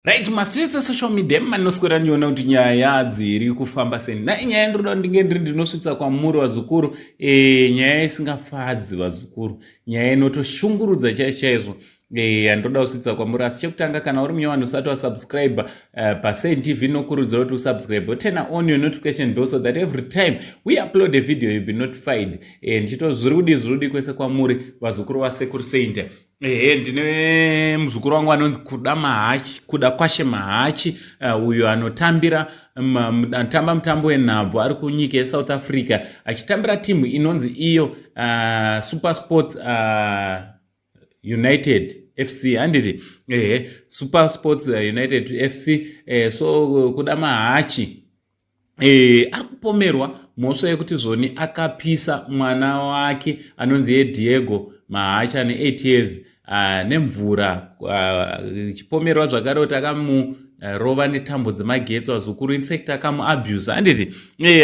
Right, mastreets social media manoswera niona kuti nyaya dziri kufamba sei. Na nyaya ndoda ndinge ndinosvitsa kwamuri vazukuru, nyaya isingafadzi vazukuru, nyaya inotoshungurudza chaizvo. Ndoda kusvitsa kwamuri, asi chekutanga kana uri munyowani usati wasubscribe paSaint TV nokurudzira kuti usubscribe, turn on your notification bell so that every time we upload a video you'll be notified. Ndichitozvirudi kwese kwamuri vazukuru vasekuru Saint. Ndine muzukuru wangu anonzi Kuda Kwashe Mahachi, uyo anotambira anotamba mutambo wenhabvu ari kunyika yeSouth Africa achitambira timu inonzi iyo Super Sports United FC handiri Super Sports United FC. So Kuda Mahachi ari kupomerwa mhosva yekuti zvoni akapisa mwana wake anonzi Diego Mahachi ane 8 years nemvura. Chipomerwa zvakare kuti akamurova netambo dzemagetsi vazukuru, in fact akamuabuse handiti.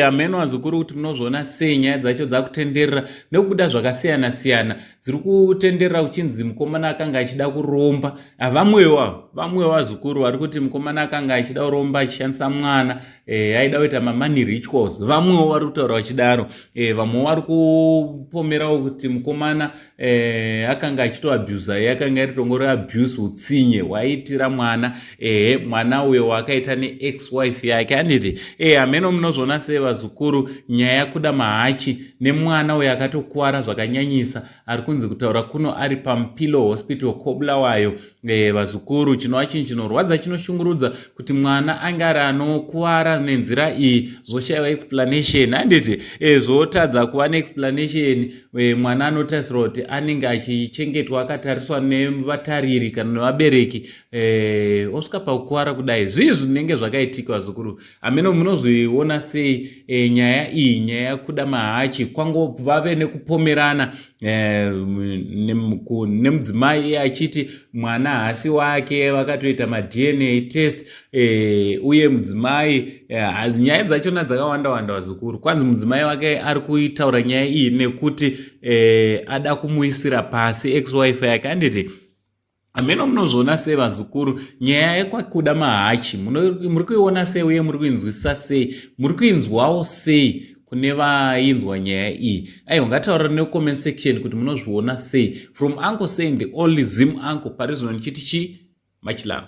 Ameno vazukuru kuti munozviona sei nyaya dzacho dzakutenderera nekubuda zvakasiyana siyana dziri kutenderera uchinzi mukomana akanga achida kuromba. Vamwewo vazukuru vari kuti mukomana akanga achida kuromba achishandisa mwana, aida kuita mamani rituals. Vamwewo vari kutaura vachidaro. Vamwewo vari kupomerawo kuti mukomana akanga achitoabuse, yakanga iri tongo reabuse utsinye hwaiitira mwana, mwana uyo wakaita ne-ex-wife yake handiti. Ameno munozviona sei vazukuru nyaya Kuda Mahachi nemwana uyo akatokuwara zvakanyanyisa ari kunzi kutaura kuno ari paMupilo Hospital Kobulawayo. Vazukuru chinova chinhu chinorwadza chinoshungurudza kuti mwana angari anokuwara nenzira iyi zvoshayiwa explanation handiti. Zvotadza kuva neexplanation, mwana anotarisirwa kuti anenge achichengetwa akatariswa nevatariri kana nevabereki, osvika pakukuwara kudai. Zvii zvinenge zvakaitika vazukuru. Ameno munozviona sei nyaya iyi, nyaya Kuda Mahachi kwangove nekupomerana nemudzimai achiti mwana haasi wake, vakatoita maDNA test, uye mudzimai nyaya dzachona dzakawanda vazukuru. Kwanzi mudzimai wake ari kuitaura nyaya iyi nekuti ada kumuisira pasi ex-wife yake handiti. Ameno munozviona sei vazukuru nyaya yekwaKuda Mahachi muri kuiona sei uye muri kuinzwisisa sei, muri kuinzwawo sei kune vainzwa nyaya iyi? Aiwa, ngataura necomment section kuti munozviona sei. From Uncle Saying the only Zim Uncle, Parizino Nchitichi, much love.